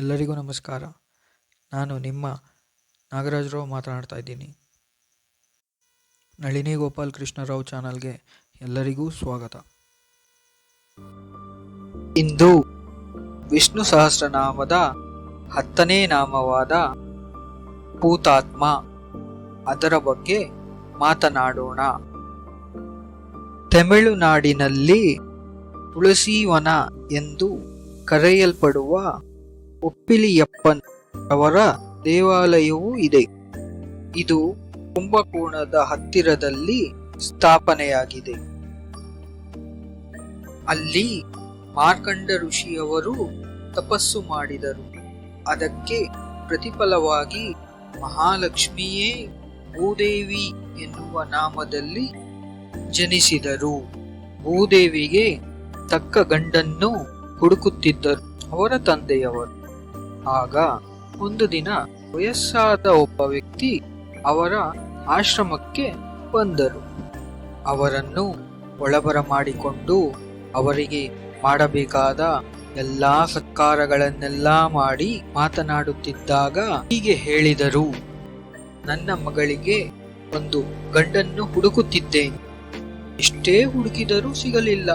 ಎಲ್ಲರಿಗೂ ನಮಸ್ಕಾರ. ನಾನು ನಿಮ್ಮ ನಾಗರಾಜರಾವ್ ಮಾತನಾಡ್ತಾ ಇದ್ದೀನಿ. ನಳಿನಿ ಗೋಪಾಲ್ ಕೃಷ್ಣರಾವ್ ಚಾನಲ್ಗೆ ಎಲ್ಲರಿಗೂ ಸ್ವಾಗತ. ಇಂದು ವಿಷ್ಣು ಸಹಸ್ರನಾಮದ 10ನೇ ನಾಮವಾದ ಭೂತಾತ್ಮ, ಅದರ ಬಗ್ಗೆ ಮಾತನಾಡೋಣ. ತಮಿಳುನಾಡಿನಲ್ಲಿ ತುಳಸೀವನ ಎಂದು ಕರೆಯಲ್ಪಡುವ ಒಪ್ಪಿಲಿಯಪ್ಪನ್ ಅವರ ದೇವಾಲಯವೂ ಇದೆ. ಇದು ಕುಂಭಕೋಣದ ಹತ್ತಿರದಲ್ಲಿ ಸ್ಥಾಪನೆಯಾಗಿದೆ. ಅಲ್ಲಿ ಮಾರ್ಕಂಡ ಋಷಿಯವರು ತಪಸ್ಸು ಮಾಡಿದರು. ಅದಕ್ಕೆ ಪ್ರತಿಫಲವಾಗಿ ಮಹಾಲಕ್ಷ್ಮಿಯೇ ಭೂದೇವಿ ಎನ್ನುವ ನಾಮದಲ್ಲಿ ಜನಿಸಿದರು. ಭೂದೇವಿಗೆ ತಕ್ಕ ಗಂಡನ್ನು ಹುಡುಕುತ್ತಿದ್ದರು ಅವರ ತಂದೆಯವರು. ಆಗ ಒಂದು ದಿನ ವಯಸ್ಸಾದ ಒಬ್ಬ ವ್ಯಕ್ತಿ ಅವರ ಆಶ್ರಮಕ್ಕೆ ಬಂದರು. ಅವರನ್ನು ಒಳಬರ ಮಾಡಿಕೊಂಡು ಅವರಿಗೆ ಮಾಡಬೇಕಾದ ಎಲ್ಲಾ ಸತ್ಕಾರಗಳನ್ನೆಲ್ಲ ಮಾಡಿ ಮಾತನಾಡುತ್ತಿದ್ದಾಗ ಹೀಗೆ ಹೇಳಿದರು: ನನ್ನ ಮಗಳಿಗೆ ಒಂದು ಗಂಡನ್ನು ಹುಡುಕುತ್ತಿದ್ದೇನೆ. ಎಷ್ಟೇ ಹುಡುಕಿದರೂ ಸಿಗಲಿಲ್ಲ.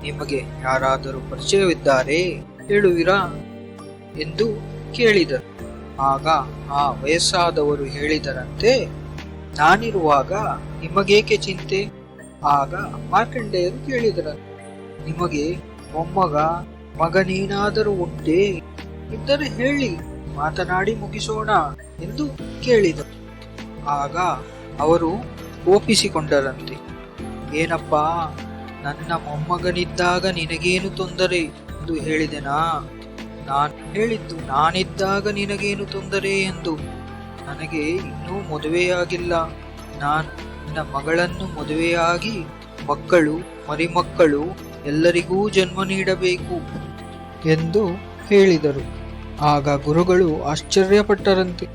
ನಿಮಗೆ ಯಾರಾದರೂ ಪರಿಚಯವಿದ್ದಾರೆ ಹೇಳುವಿರಾ ಎಂದು ಕೇಳಿದರು. ಆಗ ಆ ವಯಸ್ಸಾದವರು ಹೇಳಿದರಂತೆ, ನಾನಿರುವಾಗ ನಿಮಗೇಕೆ ಚಿಂತೆ? ಆಗ ಮಾರ್ಕಂಡೇಯರು ಕೇಳಿದರಂತೆ, ನಿಮಗೆ ಮಗನೇನಾದರೂ ಉಂಟೇ? ಇದ್ದರೆ ಹೇಳಿ, ಮಾತನಾಡಿ ಮುಗಿಸೋಣ ಎಂದು ಕೇಳಿದರು. ಆಗ ಅವರು ಕೋಪಿಸಿಕೊಂಡರಂತೆ, ಏನಪ್ಪಾ, ನನ್ನ ಮೊಮ್ಮಗನಿದ್ದಾಗ ನಿನಗೇನು ತೊಂದರೆ ಎಂದು ಹೇಳಿದೆನಾ? ನಾನು ಹೇಳಿದ್ದು ನಾನಿದ್ದಾಗ ನಿನಗೇನು ತೊಂದರೆ ಎಂದು. ನನಗೆ ಇನ್ನೂ ಮದುವೆಯಾಗಿಲ್ಲ. ನಾನು ನಿನ್ನ ಮಗಳನ್ನು ಮದುವೆಯಾಗಿ ಮಕ್ಕಳು ಮರಿಮಕ್ಕಳು ಎಲ್ಲರಿಗೂ ಜನ್ಮ ನೀಡಬೇಕು ಎಂದು ಹೇಳಿದರು. ಆಗ ಗುರುಗಳು ಆಶ್ಚರ್ಯಪಟ್ಟರಂತೆ,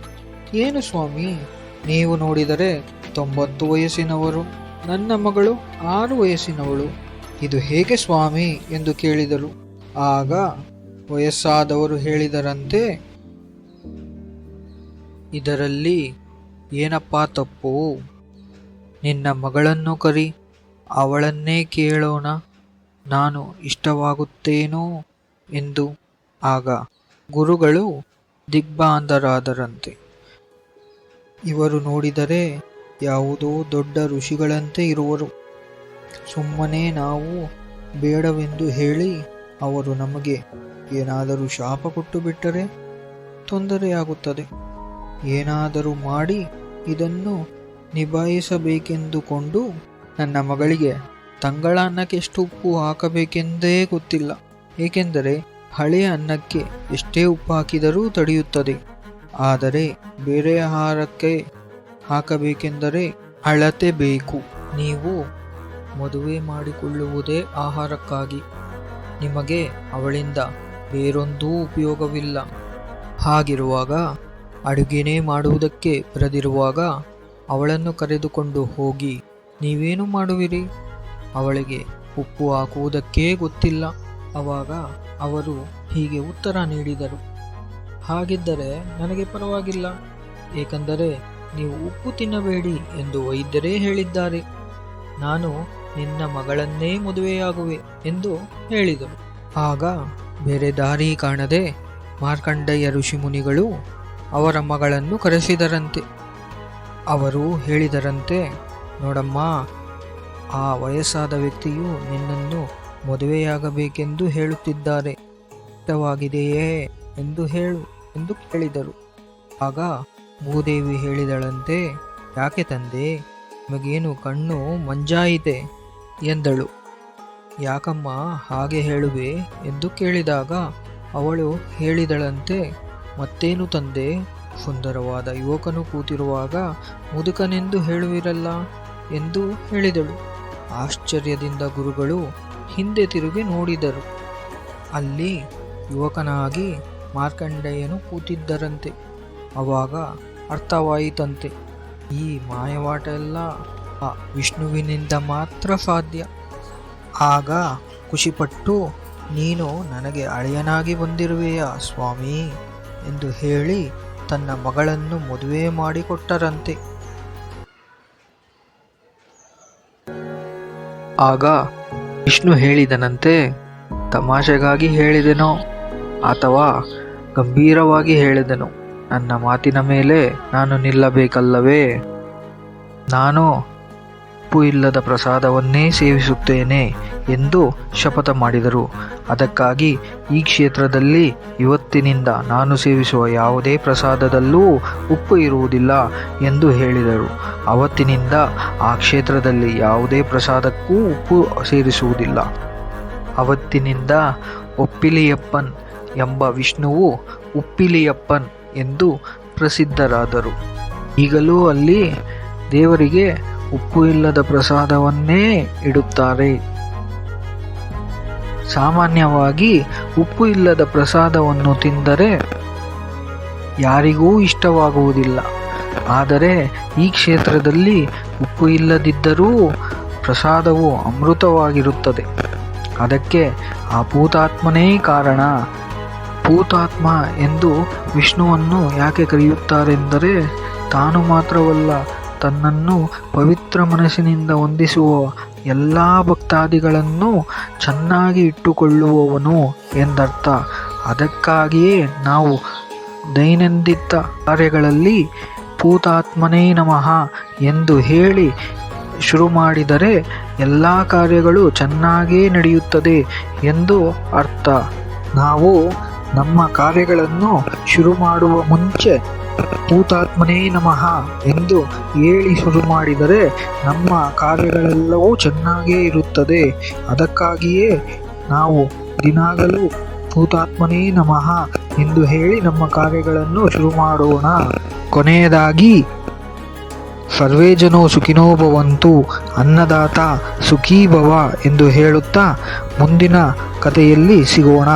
ಏನು ಸ್ವಾಮಿ, ನೀವು ನೋಡಿದರೆ 90 ವಯಸ್ಸಿನವರು, ನನ್ನ ಮಗಳು 6 ವಯಸ್ಸಿನವಳು, ಇದು ಹೇಗೆ ಸ್ವಾಮಿ ಎಂದು ಕೇಳಿದರು. ಆಗ ವಯಸ್ಸಾದವರು ಹೇಳಿದರಂತೆ, ಇದರಲ್ಲಿ ಏನಪ್ಪಾ ತಪ್ಪು? ನಿನ್ನ ಮಗಳನ್ನು ಕರಿ, ಅವಳನ್ನೇ ಕೇಳೋಣ, ನಾನು ಇಷ್ಟವಾಗುತ್ತೇನೋ ಎಂದು. ಆಗ ಗುರುಗಳು ದಿಗ್ಭ್ರಾಂತರಾದರಂತೆ. ಇವರು ನೋಡಿದರೆ ಯಾವುದೋ ದೊಡ್ಡ ಋಷಿಗಳಂತೆ ಇರುವರು. ಸುಮ್ಮನೆ ನಾವು ಬೇಡವೆಂದು ಹೇಳಿ ಅವರು ನಮಗೆ ಏನಾದರೂ ಶಾಪ ಕೊಟ್ಟು ಬಿಟ್ಟರೆ ತೊಂದರೆಯಾಗುತ್ತದೆ. ಏನಾದರೂ ಮಾಡಿ ಇದನ್ನು ನಿಭಾಯಿಸಬೇಕೆಂದುಕೊಂಡು ನನ್ನ ಮಗಳಿಗೆ ತಂಗಳ ಅನ್ನಕ್ಕೆ ಎಷ್ಟು ಉಪ್ಪು ಹಾಕಬೇಕೆಂದೇ ಗೊತ್ತಿಲ್ಲ. ಏಕೆಂದರೆ ಹಳೆಯ ಅನ್ನಕ್ಕೆ ಎಷ್ಟೇ ಉಪ್ಪು ಹಾಕಿದರೂ ತಡೆಯುತ್ತದೆ. ಆದರೆ ಬೇರೆ ಆಹಾರಕ್ಕೆ ಹಾಕಬೇಕೆಂದರೆ ಅಳತೆ ಬೇಕು. ನೀವು ಮದುವೆ ಮಾಡಿಕೊಳ್ಳುವುದೇ ಆಹಾರಕ್ಕಾಗಿ. ನಿಮಗೆ ಅವಳಿಂದ ಬೇರೊಂದೂ ಉಪಯೋಗವಿಲ್ಲ. ಹಾಗಿರುವಾಗ, ಅಡುಗೆನೇ ಮಾಡುವುದಕ್ಕೆ ಬರದಿರುವಾಗ ಅವಳನ್ನು ಕರೆದುಕೊಂಡು ಹೋಗಿ ನೀವೇನು ಮಾಡುವಿರಿ? ಅವಳಿಗೆ ಉಪ್ಪು ಹಾಕುವುದಕ್ಕೇ ಗೊತ್ತಿಲ್ಲ. ಆವಾಗ ಅವರು ಹೀಗೆ ಉತ್ತರ ನೀಡಿದರು: ಹಾಗಿದ್ದರೆ ನನಗೆ ಪರವಾಗಿಲ್ಲ, ಏಕೆಂದರೆ ನೀವು ಉಪ್ಪು ತಿನ್ನಬೇಡಿ ಎಂದು ವೈದ್ಯರೇ ಹೇಳಿದ್ದಾರೆ. ನಾನು ನಿನ್ನ ಮಗಳನ್ನೇ ಮದುವೆಯಾಗುವೆ ಎಂದು ಹೇಳಿದರು. ಆಗ ಬೇರೆ ದಾರಿ ಕಾಣದೆ ಮಾರ್ಕಂಡೇಯ ಋಷಿಮುನಿಗಳು ಅವರ ಮಗಳನ್ನು ಕರೆಸಿದರಂತೆ. ಅವರು ಹೇಳಿದರಂತೆ, ನೋಡಮ್ಮ, ಆ ವಯಸ್ಸಾದ ವ್ಯಕ್ತಿಯು ನಿನ್ನನ್ನು ಮದುವೆಯಾಗಬೇಕೆಂದು ಹೇಳುತ್ತಿದ್ದಾರೆ. ಇಷ್ಟವಾಗಿದೆಯೇ ಎಂದು ಹೇಳು ಎಂದು ಕೇಳಿದರು. ಆಗ ಭೂದೇವಿ ಹೇಳಿದಳಂತೆ, ಯಾಕೆ ತಂದೆ, ನಿಮಗೇನು ಕಣ್ಣು ಮಂಜಾಯಿತೆ ಎಂದಳು. ಯಾಕಮ್ಮ ಹಾಗೆ ಹೇಳುವೆ ಎಂದು ಕೇಳಿದಾಗ ಅವಳು ಹೇಳಿದಳಂತೆ, ಮತ್ತೇನು ತಂದೆ, ಸುಂದರವಾದ ಯುವಕನು ಕೂತಿರುವಾಗ ಮುದುಕನೆಂದು ಹೇಳುವಿರಲ್ಲ ಎಂದು ಹೇಳಿದಳು. ಆಶ್ಚರ್ಯದಿಂದ ಗುರುಗಳು ಹಿಂದೆ ತಿರುಗಿ ನೋಡಿದರು. ಅಲ್ಲಿ ಯುವಕನಾಗಿ ಮಾರ್ಕಂಡೇಯನು ಕೂತಿದ್ದರಂತೆ. ಆವಾಗ ಅರ್ಥವಾಯಿತಂತೆ, ಈ ಮಾಯವಾಟ ಎಲ್ಲ ಆ ವಿಷ್ಣುವಿನಿಂದ ಮಾತ್ರ ಸಾಧ್ಯ. ಆಗ ಖುಷಿಪಟ್ಟು ನೀನು ನನಗೆ ಅಳಿಯನಾಗಿ ಬಂದಿರುವೆಯಾ ಸ್ವಾಮಿ ಎಂದು ಹೇಳಿ ತನ್ನ ಮಗಳನ್ನು ಮದುವೆ ಮಾಡಿಕೊಟ್ಟರಂತೆ. ಆಗ ವಿಷ್ಣು ಹೇಳಿದನಂತೆ, ತಮಾಷೆಗಾಗಿ ಹೇಳಿದೆನೋ ಅಥವಾ ಗಂಭೀರವಾಗಿ ಹೇಳಿದೆನೋ, ನನ್ನ ಮಾತಿನ ಮೇಲೆ ನಾನು ನಿಲ್ಲಬೇಕಲ್ಲವೇ? ನಾನು ಉಪ್ಪು ಇಲ್ಲದ ಪ್ರಸಾದವನ್ನೇ ಸೇವಿಸುತ್ತೇನೆ ಎಂದು ಶಪಥ ಮಾಡಿದರು. ಅದಕ್ಕಾಗಿ ಈ ಕ್ಷೇತ್ರದಲ್ಲಿ ಇವತ್ತಿನಿಂದ ನಾನು ಸೇವಿಸುವ ಯಾವುದೇ ಪ್ರಸಾದದಲ್ಲೂ ಉಪ್ಪು ಇರುವುದಿಲ್ಲ ಎಂದು ಹೇಳಿದರು. ಅವತ್ತಿನಿಂದ ಆ ಕ್ಷೇತ್ರದಲ್ಲಿ ಯಾವುದೇ ಪ್ರಸಾದಕ್ಕೂ ಉಪ್ಪು ಸೇರಿಸುವುದಿಲ್ಲ. ಅವತ್ತಿನಿಂದ ಒಪ್ಪಿಲಿಯಪ್ಪನ್ ಎಂಬ ವಿಷ್ಣುವು ಉಪ್ಪಿಲಿಯಪ್ಪನ್ ಎಂದು ಪ್ರಸಿದ್ಧರಾದರು. ಈಗಲೂ ಅಲ್ಲಿ ದೇವರಿಗೆ ಉಪ್ಪು ಇಲ್ಲದ ಪ್ರಸಾದವನ್ನೇ ಇಡುತ್ತಾರೆ. ಸಾಮಾನ್ಯವಾಗಿ ಉಪ್ಪು ಇಲ್ಲದ ಪ್ರಸಾದವನ್ನು ತಿಂದರೆ ಯಾರಿಗೂ ಇಷ್ಟವಾಗುವುದಿಲ್ಲ. ಆದರೆ ಈ ಕ್ಷೇತ್ರದಲ್ಲಿ ಉಪ್ಪು ಇಲ್ಲದಿದ್ದರೂ ಪ್ರಸಾದವು ಅಮೃತವಾಗಿರುತ್ತದೆ. ಅದಕ್ಕೆ ಆ ಭೂತಾತ್ಮನೇ ಕಾರಣ. ಭೂತಾತ್ಮ ಎಂದು ವಿಷ್ಣುವನ್ನು ಯಾಕೆ ಕರೆಯುತ್ತಾರೆಂದರೆ, ತಾನು ಮಾತ್ರವಲ್ಲ, ತನ್ನನ್ನು ಪವಿತ್ರ ಮನಸ್ಸಿನಿಂದ ವಂದಿಸುವ ಎಲ್ಲ ಭಕ್ತಾದಿಗಳನ್ನು ಚೆನ್ನಾಗಿ ಇಟ್ಟುಕೊಳ್ಳುವವನು ಎಂದರ್ಥ. ಅದಕ್ಕಾಗಿಯೇ ನಾವು ದೈನಂದಿನ ಕಾರ್ಯಗಳಲ್ಲಿ ಭೂತಾತ್ಮನೇ ನಮಃ ಎಂದು ಹೇಳಿ ಶುರು ಮಾಡಿದರೆ ಎಲ್ಲ ಕಾರ್ಯಗಳು ಚೆನ್ನಾಗೇ ನಡೆಯುತ್ತದೆ ಎಂದು ಅರ್ಥ. ನಾವು ನಮ್ಮ ಕಾರ್ಯಗಳನ್ನು ಶುರು ಮಾಡುವ ಮುಂಚೆ ಭೂತಾತ್ಮನೇ ನಮಃ ಎಂದು ಹೇಳಿ ಶುರು ಮಾಡಿದರೆ ನಮ್ಮ ಕಾರ್ಯಗಳೆಲ್ಲವೂ ಚೆನ್ನಾಗೇ ಇರುತ್ತದೆ. ಅದಕ್ಕಾಗಿಯೇ ನಾವು ದಿನಾಗಲೂ ಭೂತಾತ್ಮನೇ ನಮಃ ಎಂದು ಹೇಳಿ ನಮ್ಮ ಕಾರ್ಯಗಳನ್ನು ಶುರು ಮಾಡೋಣ. ಕೊನೆಯದಾಗಿ ಸರ್ವೇ ಜನೋ ಸುಖಿನೋ ಭವಂತು, ಅನ್ನದಾತ ಸುಖೀ ಭವ ಎಂದು ಹೇಳುತ್ತಾ ಮುಂದಿನ ಕಥೆಯಲ್ಲಿ ಸಿಗೋಣ.